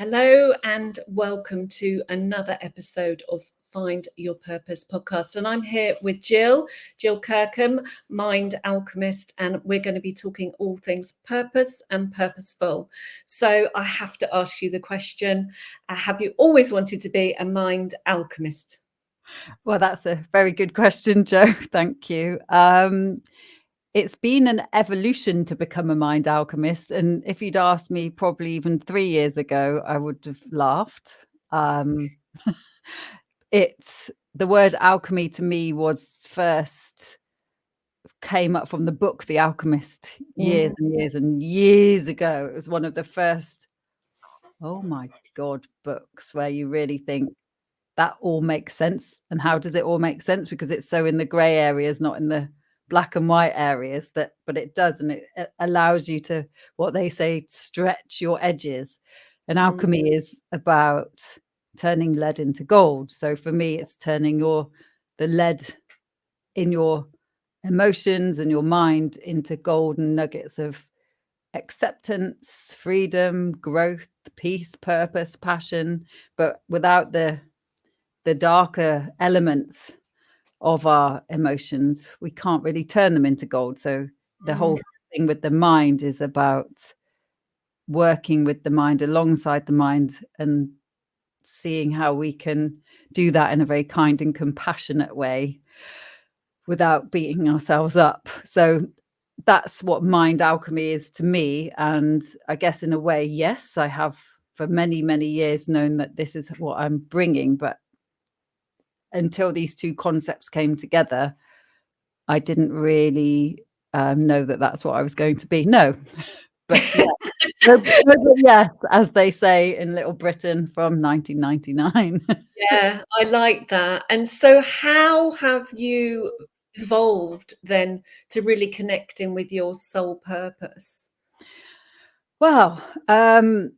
Hello and welcome to another episode of Find Your Purpose podcast. And I'm here with Jill Kirkham, Mind Alchemist, and we're going to be talking all things purpose and purposeful. So I have to ask you the question, have you always wanted to be a mind alchemist? Well, that's a very good question, Jo. Thank you. It's been an evolution to become a mind alchemist. And if you'd asked me probably even 3 years ago, I would have laughed. It's the word alchemy to me was first came up from the book The Alchemist years and years and years ago. It was one of the first, oh my God, books where you really think that all makes sense. And how does it all make sense? Because it's so in the grey areas, not in the black and white areas, but it does, and it allows you to, what they say, stretch your edges. And alchemy is about turning lead into gold. So for me, it's turning the lead in your emotions and your mind into golden nuggets of acceptance, freedom, growth, peace, purpose, passion, but without the darker elements of our emotions, we can't really turn them into gold. So the whole thing with the mind is about working with the mind, alongside the mind, and seeing how we can do that in a very kind and compassionate way without beating ourselves up. So that's what mind alchemy is to me. And I guess in a way, yes, I have for many, many years known that this is what I'm bringing, but until these two concepts came together, I didn't really know that that's what I was going to be. No, but yes, as they say in Little Britain from 1999. Yeah, I like that. And so how have you evolved then to really connecting with your soul purpose? Well, the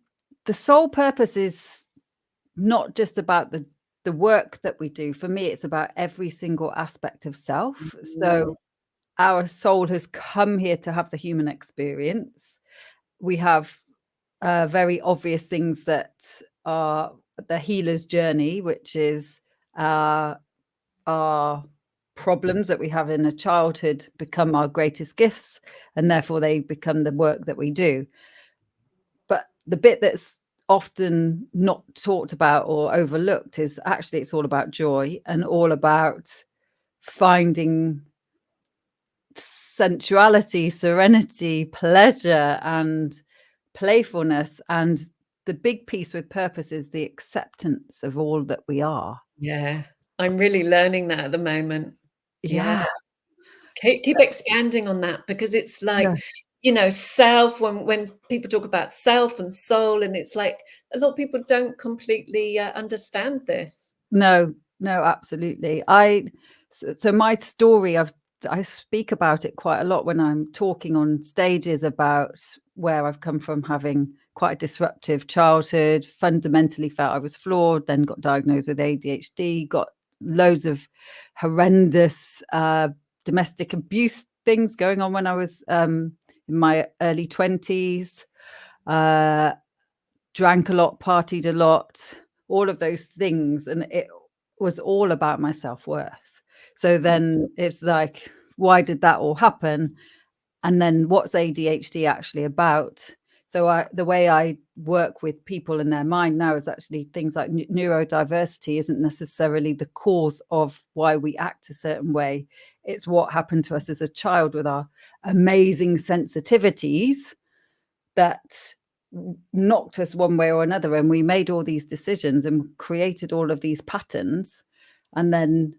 soul purpose is not just about the work that we do. For me, it's about every single aspect of self. So our soul has come here to have the human experience. We have very obvious things that are the healer's journey, which is our problems that we have in a childhood become our greatest gifts, and therefore they become the work that we do. But the bit that's often not talked about or overlooked is actually it's all about joy and all about finding sensuality, serenity, pleasure, and playfulness. And the big piece with purpose is the acceptance of all that we are. Yeah, I'm really learning that at the moment. Yeah. Yeah. Keep expanding on that, because it's like, self, when people talk about self and soul, and it's like a lot of people don't completely understand this. No, absolutely. So my story, I speak about it quite a lot when I'm talking on stages about where I've come from, having quite a disruptive childhood, fundamentally felt I was flawed, then got diagnosed with ADHD, got loads of horrendous domestic abuse things going on when I was in my early 20s, drank a lot, partied a lot, all of those things. And it was all about my self-worth. So then it's like, why did that all happen? And then what's ADHD actually about? So the way I work with people in their mind now is actually things like neurodiversity isn't necessarily the cause of why we act a certain way. It's what happened to us as a child with our amazing sensitivities that knocked us one way or another, and we made all these decisions and created all of these patterns. And then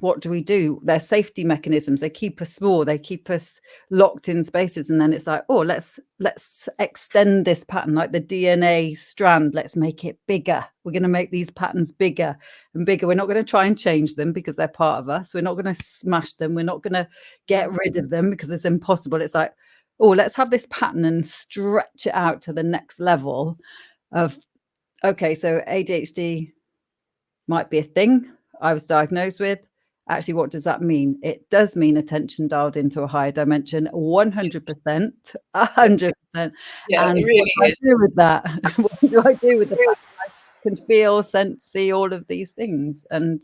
what do we do? They're safety mechanisms. They keep us small, they keep us locked in spaces. And then it's like, oh, let's extend this pattern, like the DNA strand, let's make it bigger. We're going to make these patterns bigger and bigger. We're not going to try and change them because they're part of us. We're not going to smash them. We're not going to get rid of them because it's impossible. It's like, oh, let's have this pattern and stretch it out to the next level of, okay, so ADHD might be a thing I was diagnosed with. Actually, what does that mean? It does mean attention dialed into a higher dimension, 100%, 100%. Yeah, And it what really do I is. do with that? What do I do with the fact that I can feel, sense, see all of these things? And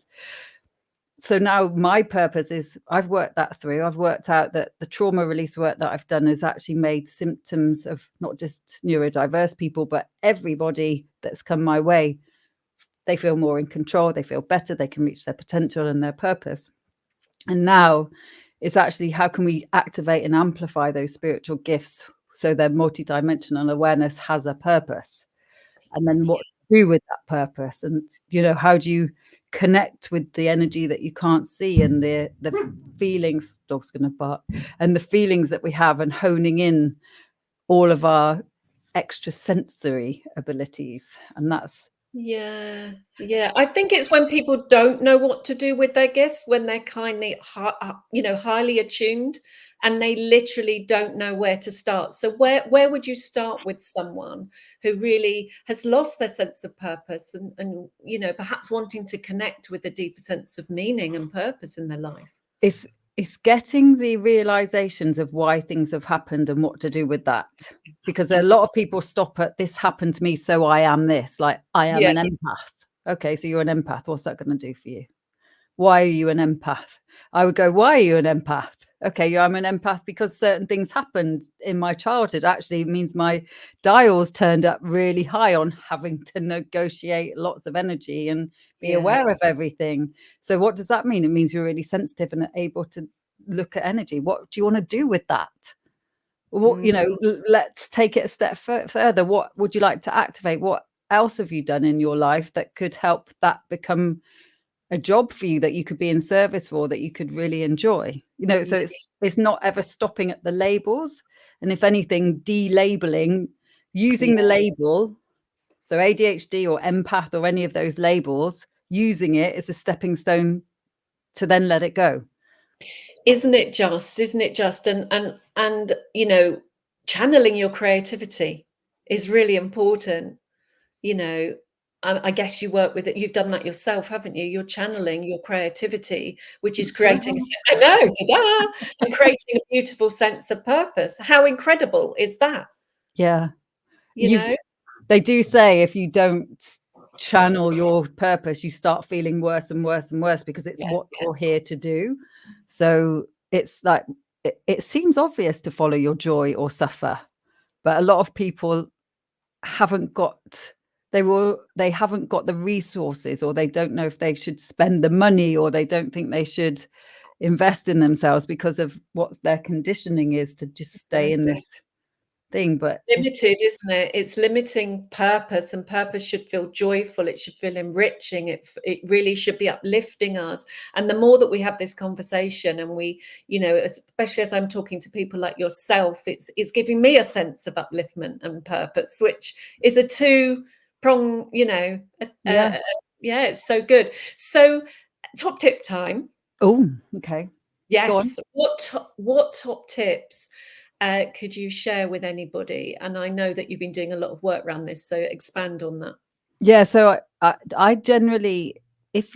so now my purpose is, I've worked that through. I've worked out that the trauma release work that I've done has actually made symptoms of not just neurodiverse people, but everybody that's come my way. They feel more in control, they feel better, they can reach their potential and their purpose. And now it's actually, how can we activate and amplify those spiritual gifts so their multidimensional awareness has a purpose? And then what to do with that purpose? And, you know, how do you connect with the energy that you can't see, and the feelings, dog's gonna bark, and the feelings that we have, and honing in all of our extra sensory abilities. And that's Yeah, yeah. I think it's when people don't know what to do with their gifts, when they're highly attuned, and they literally don't know where to start. So where would you start with someone who really has lost their sense of purpose, and perhaps wanting to connect with a deeper sense of meaning and purpose in their life? it's getting the realizations of why things have happened and what to do with that. Because a lot of people stop at, this happened to me, so I am this, like, I am Yeah. an empath. Okay, so you're an empath. What's that going to do for you? Why are you an empath? I would go, why are you an empath? Okay, I'm an empath because certain things happened in my childhood. Actually, it means my dials turned up really high on having to negotiate lots of energy and be Yeah. aware of everything. So what does that mean? It means you're really sensitive and able to look at energy. What do you want to do with that? What, let's take it a step further. What would you like to activate? What else have you done in your life that could help that become a job for you, that you could be in service for, that you could really enjoy? So it's not ever stopping at the labels, and if anything, delabeling, using the label. So ADHD or empath or any of those labels, using it as a stepping stone to then let it go. Isn't it just? And channeling your creativity is really important. I guess you work with it. You've done that yourself, haven't you? You're channeling your creativity, which is creating I know, ta-da, and creating a beautiful sense of purpose. How incredible is that? Yeah. You know? They do say if you don't channel your purpose, you start feeling worse and worse and worse, because it's what you're here to do. So it's like, it seems obvious to follow your joy or suffer, but a lot of people haven't got, they haven't got the resources, or they don't know if they should spend the money, or they don't think they should invest in themselves because of what their conditioning is to just stay in this thing. But limited, isn't it? It's limiting purpose, and purpose should feel joyful. It should feel enriching. It really should be uplifting us. And the more that we have this conversation, and we, especially as I'm talking to people like yourself, it's giving me a sense of upliftment and purpose, which is a two-prong, it's so good. So top tip time. Oh, okay. Yes. What top tips could you share with anybody? And I know that you've been doing a lot of work around this, so expand on that. Yeah, so I generally, if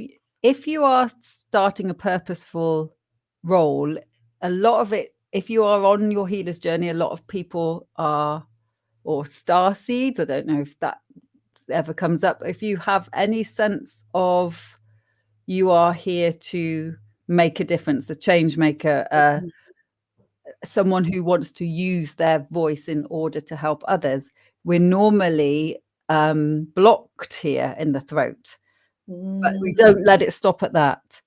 you are starting a purposeful role, a lot of it, if you are on your healer's journey, a lot of people are, or star seeds, I don't know if that ever comes up. If you have any sense of, you are here to make a difference, the change maker, someone who wants to use their voice in order to help others, we're normally blocked here in the throat, but we don't let it stop at that.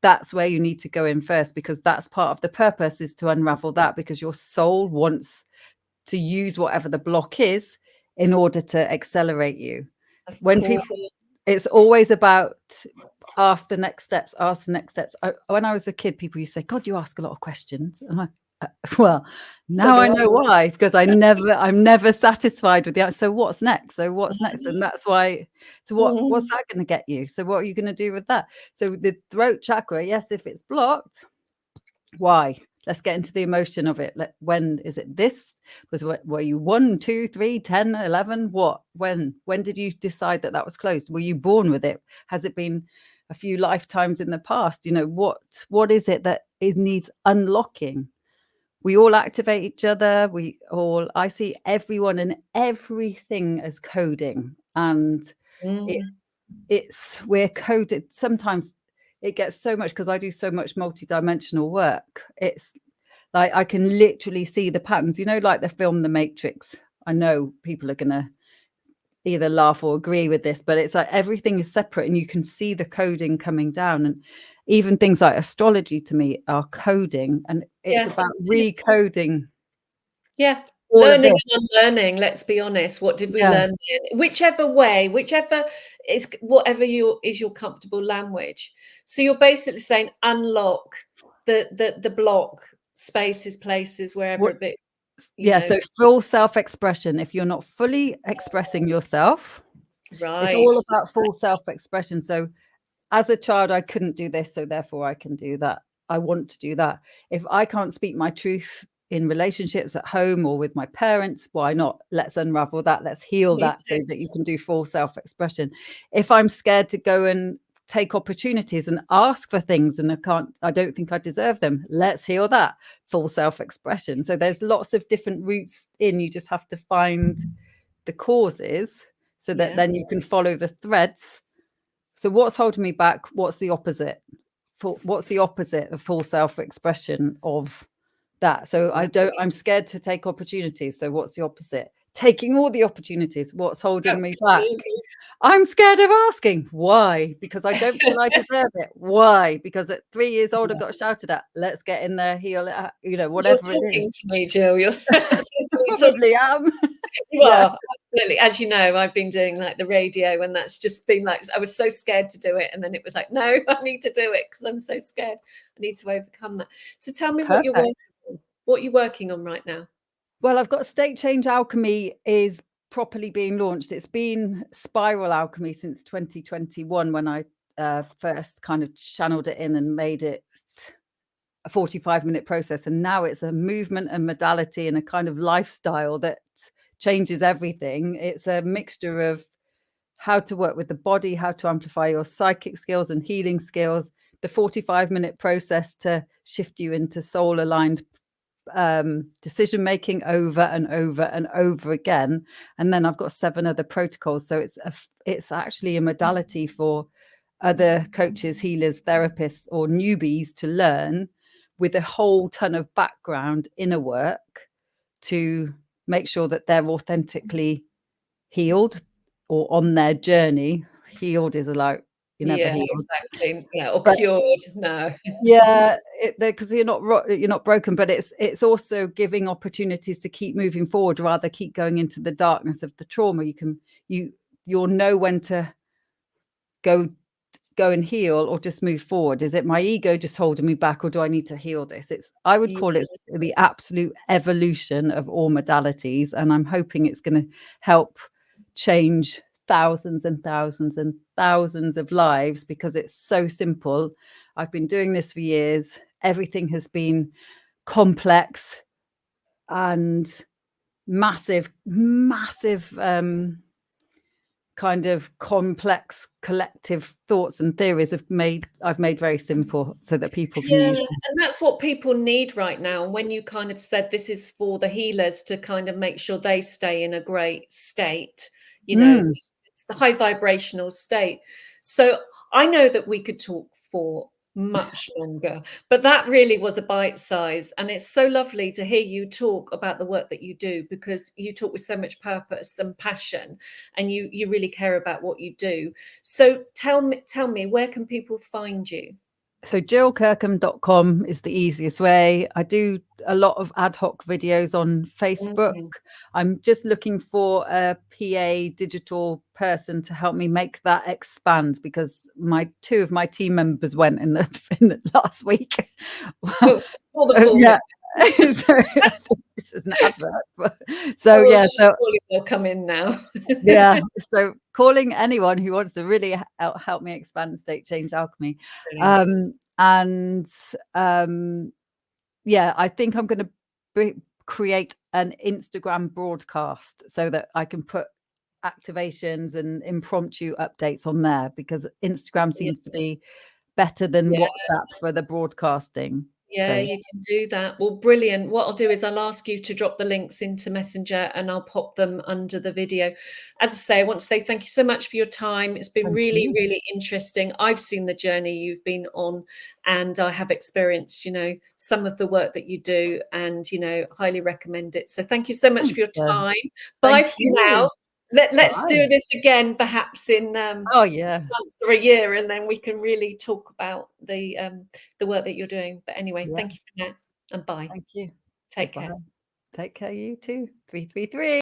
That's where you need to go in first, because that's part of the purpose, is to unravel that, because your soul wants to use whatever the block is in order to accelerate you. When people, it's always about ask the next steps. When I was a kid, people used to say, God, you ask a lot of questions. And well, now I know why, because I'm never satisfied with the answer. So what's next? And that's why. So what's that going to get you? So what are you going to do with that? So the throat chakra, yes, if it's blocked, why? Let's get into the emotion of it. When is it? This was what, were you 1, 2, 3, 10, 11? What? When did you decide that was closed? Were you born with it? Has it been a few lifetimes in the past. You know, what is it that it needs unlocking? We all activate each other. I see everyone and everything as coding, and it, Mm. we're coded. Sometimes it gets so much, because I do so much multidimensional work. It's like I can literally see the patterns, you know, like the film The Matrix. I know people are going to either laugh or agree with this, but it's like everything is separate and you can see the coding coming down. And even things like astrology to me are coding, and it's about recoding. Yeah. All of Learning this. and unlearning, let's be honest. What did we Yeah. learn then? Whichever way, whichever is whatever is your comfortable language. So you're basically saying unlock the block spaces, places, wherever a bit, Yeah, so full self-expression. If you're not fully expressing yourself, it's right. all about full self-expression. So as a child, I couldn't do this, so therefore I can do that. I want to do that. If I can't speak my truth in relationships at home or with my parents, why not? Let's unravel that. Let's heal Me that so too. that you can do full self-expression. If I'm scared to go and take opportunities and ask for things and I don't think I deserve them, let's heal that. Full self-expression. So there's lots of different routes in. You just have to find the causes so that then you can follow the threads. So what's holding me back? What's the opposite? What's the opposite of full self-expression of that? So I'm scared to take opportunities. So what's the opposite? Taking all the opportunities. What's holding me back? I'm scared of asking. Why? Because I don't feel I deserve it. Why? Because at 3 years old, I got shouted at. Let's get in there, heal it, you know, whatever You're it talking is. to me, Jill. You're Probably am. You are, absolutely. As you know, I've been doing like the radio, and that's just been like, I was so scared to do it. And then it was like, no, I need to do it because I'm so scared. I need to overcome that. So tell me what you're working on. What you're working on right now. Well, I've got State Change Alchemy is properly being launched. It's been Spiral Alchemy since 2021 when I first kind of channeled it in and made it a 45-minute process. And now it's a movement and modality and a kind of lifestyle that changes everything. It's a mixture of how to work with the body, how to amplify your psychic skills and healing skills, the 45-minute process to shift you into soul-aligned decision making over and over and over again. And then I've got 7 other protocols. So it's actually a modality for other coaches, healers, therapists, or newbies to learn with a whole ton of background inner work to make sure that they're authentically healed or on their journey. Healed is like you're never healed. Exactly. Yeah, or cured. No. Yeah, because you're not broken, but it's also giving opportunities to keep moving forward, rather keep going into the darkness of the trauma. You'll know when to go and heal or just move forward. Is it my ego just holding me back, or do I need to heal this? I would call it the absolute evolution of all modalities, and I'm hoping it's going to help change thousands and thousands and thousands of lives, because it's so simple. I've been doing this for years. Everything has been complex and massive kind of complex collective thoughts and theories I've made very simple so that people can use them. And that's what people need right now. When you kind of said this is for the healers to kind of make sure they stay in a great state, you know, it's the high vibrational state. So I know that we could talk for much longer, but that really was a bite size. And it's so lovely to hear you talk about the work that you do, because you talk with so much purpose and passion, and you really care about what you do. So tell me, where can people find you? So jillkirkham.com is the easiest way. I do a lot of ad hoc videos on Facebook. I'm just looking for a PA digital person to help me make that expand, because 2 of my team members went in the last week. Yeah. So, this is an advert. They'll come in now. Yeah. So calling anyone who wants to really help me expand State Change Alchemy. Yeah, I think I'm going to create an Instagram broadcast so that I can put activations and impromptu updates on there, because Instagram seems to be better than WhatsApp for the broadcasting. Yeah, So you can do that. Well, brilliant. What I'll do is I'll ask you to drop the links into Messenger and I'll pop them under the video. As I say, I want to say thank you so much for your time. It's been thank really, you. really interesting. I've seen the journey you've been on and I have experienced, some of the work that you do and, highly recommend it. So thank you so much for your Thanks, time. Bye thank for you. now. Let's Bye. do this again, perhaps in Oh 6 yeah. months or a year, and then we can really talk about the work that you're doing. But anyway, Yeah. thank you for now and bye. Thank you. Take Bye-bye. care. Take care, you too. 333.